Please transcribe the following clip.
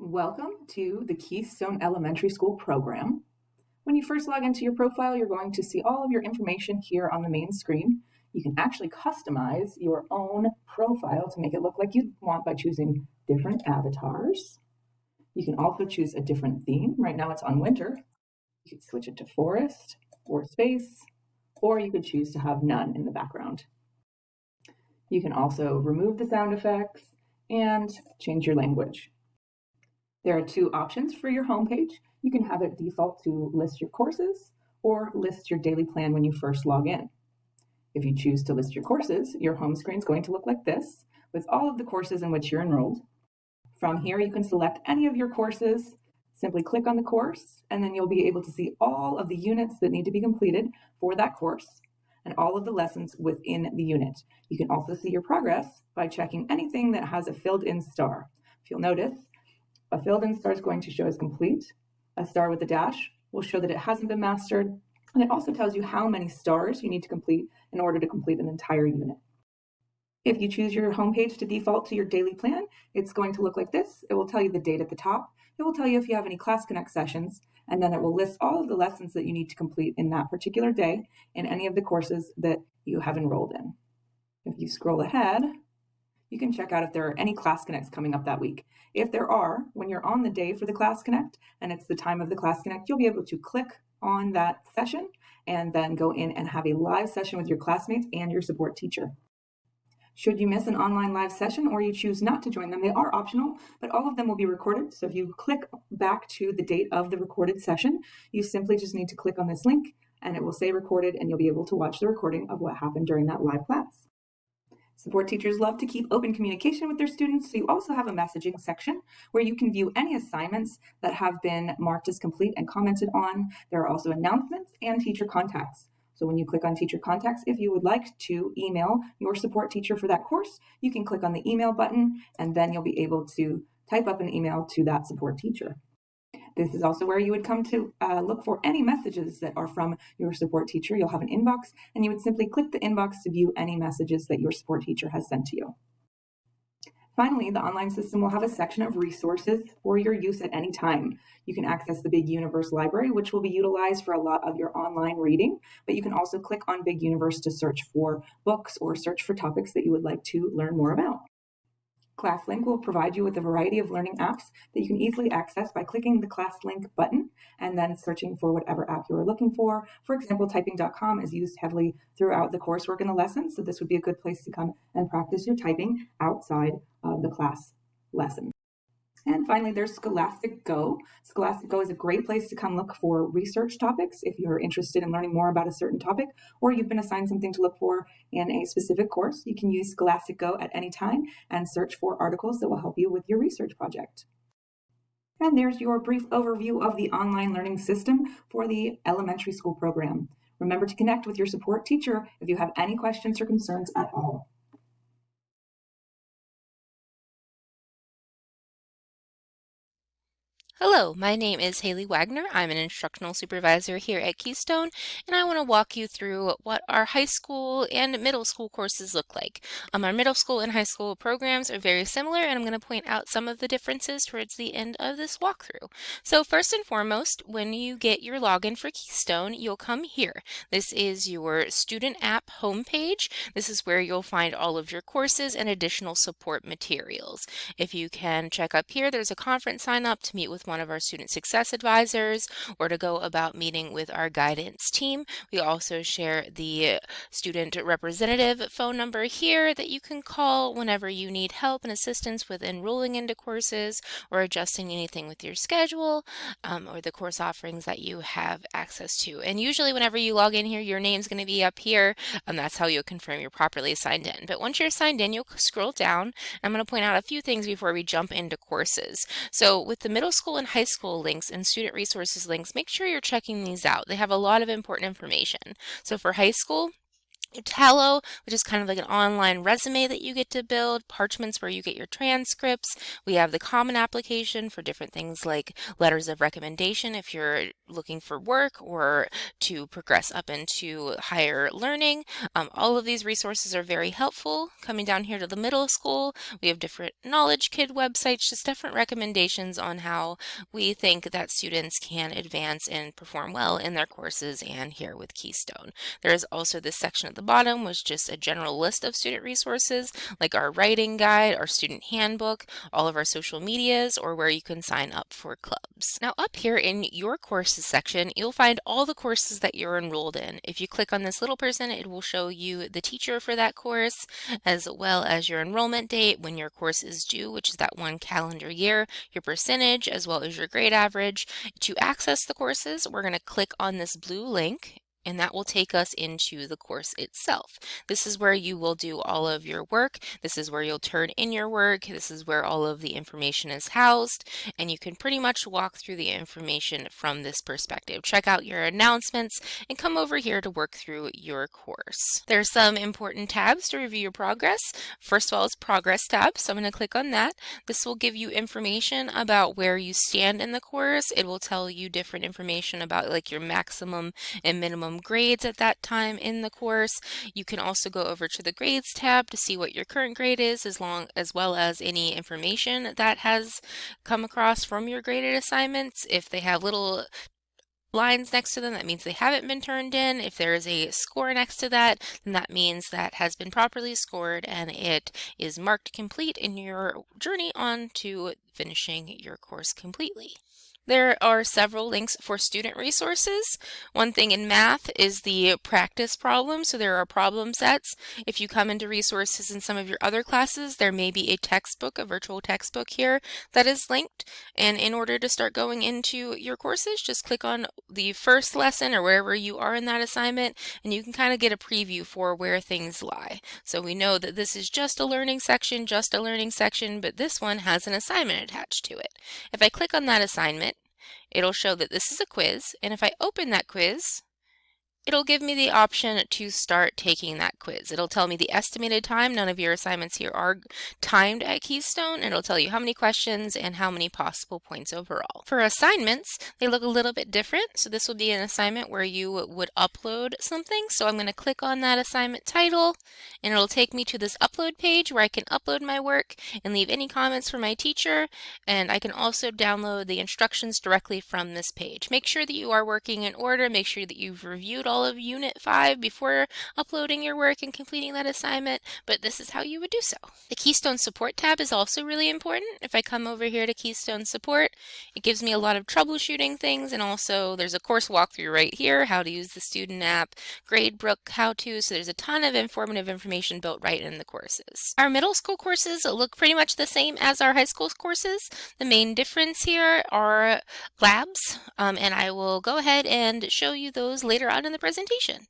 Welcome to the Keystone Elementary School program. When you first log into your profile, you're going to see all of your information here on the main screen. You can actually customize your own profile to make it look like you want by choosing different avatars. You can also choose a different theme. Right now it's on winter. You could switch it to forest or space, or you could choose to have none in the background. You can also remove the sound effects and change your language. There are two options for your homepage. You can have it default to list your courses or list your daily plan when you first log in. If you choose to list your courses, your home screen is going to look like this with all of the courses in which you're enrolled. From here, you can select any of your courses, simply click on the course, and then you'll be able to see all of the units that need to be completed for that course and all of the lessons within the unit. You can also see your progress by checking anything that has a filled-in star. If you'll notice, a filled-in star is going to show as complete. A star with a dash will show that it hasn't been mastered, and it also tells you how many stars you need to complete in order to complete an entire unit. If you choose your homepage to default to your daily plan, it's going to look like this. It will tell you the date at the top. It will tell you if you have any Class Connect sessions, and then it will list all of the lessons that you need to complete in that particular day in any of the courses that you have enrolled in. If you scroll ahead, you can check out if there are any Class Connects coming up that week. If there are, when you're on the day for the Class Connect and it's the time of the Class Connect, you'll be able to click on that session and then go in and have a live session with your classmates and your support teacher. Should you miss an online live session or you choose not to join them, they are optional, but all of them will be recorded. So if you click back to the date of the recorded session, you simply just need to click on this link and it will say recorded, and you'll be able to watch the recording of what happened during that live class. Support teachers love to keep open communication with their students, so you also have a messaging section where you can view any assignments that have been marked as complete and commented on. There are also announcements and teacher contacts. So when you click on teacher contacts, if you would like to email your support teacher for that course, you can click on the email button, and then you'll be able to type up an email to that support teacher. This is also where you would come to look for any messages that are from your support teacher. You'll have an inbox, and you would simply click the inbox to view any messages that your support teacher has sent to you. Finally, the online system will have a section of resources for your use at any time. You can access the Big Universe library, which will be utilized for a lot of your online reading, but you can also click on Big Universe to search for books or search for topics that you would like to learn more about. ClassLink will provide you with a variety of learning apps that you can easily access by clicking the ClassLink button and then searching for whatever app you are looking for. For example, typing.com is used heavily throughout the coursework and the lessons, so this would be a good place to come and practice your typing outside of the class lesson. And finally, there's Scholastic Go. Scholastic Go is a great place to come look for research topics if you're interested in learning more about a certain topic, or you've been assigned something to look for in a specific course. You can use Scholastic Go at any time and search for articles that will help you with your research project. And there's your brief overview of the online learning system for the elementary school program. Remember to connect with your support teacher if you have any questions or concerns at all. Hello, my name is Haley Wagner. I'm an instructional supervisor here at Keystone, and I want to walk you through what our high school and middle school courses look like. Our middle school and high school programs are very similar, and I'm going to point out some of the differences towards the end of this walkthrough. So first and foremost, when you get your login for Keystone, you'll come here. This is your student app homepage. This is where you'll find all of your courses and additional support materials. If you can check up here, there's a conference sign up to meet with one of our student success advisors or to go about meeting with our guidance team. We also share the student representative phone number here that you can call whenever you need help and assistance with enrolling into courses or adjusting anything with your schedule or the course offerings that you have access to. And usually whenever you log in here, your name's going to be up here, and that's how you'll confirm you're properly signed in. But once you're signed in, you'll scroll down. I'm going to point out a few things before we jump into courses. So with the middle school and high school links and student resources links, make sure you're checking these out. They have a lot of important information. So for high school, Tallo, which is kind of like an online resume that you get to build, Parchments where you get your transcripts. We have the Common application for different things like letters of recommendation if you're looking for work or to progress up into higher learning. All of these resources are very helpful. Coming down here to the middle school, we have different Knowledge Kid websites, just different recommendations on how we think that students can advance and perform well in their courses and here with Keystone. There is also this section at the bottom, which is just a general list of student resources like our writing guide, our student handbook, all of our social medias, or where you can sign up for clubs. Now up here in your courses section, you'll find all the courses that you're enrolled in. If you click on this little person, it will show you the teacher for that course, as well as your enrollment date, when your course is due, which is that 1 calendar year, your percentage, as well as your grade average. To access the courses, we're going to click on this blue link, and that will take us into the course itself. This is where you will do all of your work. This is where you'll turn in your work. This is where all of the information is housed, and you can pretty much walk through the information from this perspective. Check out your announcements and come over here to work through your course. There are some important tabs to review your progress. First of all is Progress tab, so I'm going to click on that. This will give you information about where you stand in the course. It will tell you different information about like your maximum and minimum grades at that time in the course. You can also go over to the Grades tab to see what your current grade is, as well as any information that has come across from your graded assignments. If they have little lines next to them, that means they haven't been turned in. If there is a score next to that, then that means that has been properly scored and it is marked complete in your journey on to finishing your course completely. There are several links for student resources. One thing in math is the practice problem, so there are problem sets. If you come into resources in some of your other classes, there may be a textbook, a virtual textbook here that is linked. And in order to start going into your courses, just click on the first lesson or wherever you are in that assignment, and you can kind of get a preview for where things lie. So we know that this is just a learning section, but this one has an assignment attached to it. If I click on that assignment, it'll show that this is a quiz, and if I open that quiz, it'll give me the option to start taking that quiz. It'll tell me the estimated time. None of your assignments here are timed at Keystone. It'll tell you how many questions and how many possible points overall. For assignments, they look a little bit different. So this will be an assignment where you would upload something. So I'm going to click on that assignment title, and it'll take me to this upload page where I can upload my work and leave any comments for my teacher. And I can also download the instructions directly from this page. Make sure that you are working in order. Make sure that you've reviewed all of Unit 5 before uploading your work and completing that assignment, but this is how you would do so. The Keystone Support tab is also really important. If I come over here to Keystone Support, it gives me a lot of troubleshooting things, and also there's a course walkthrough right here, how to use the student app, gradebook how-to, so there's a ton of informative information built right in the courses. Our middle school courses look pretty much the same as our high school courses. The main difference here are labs, and I will go ahead and show you those later on in the presentation.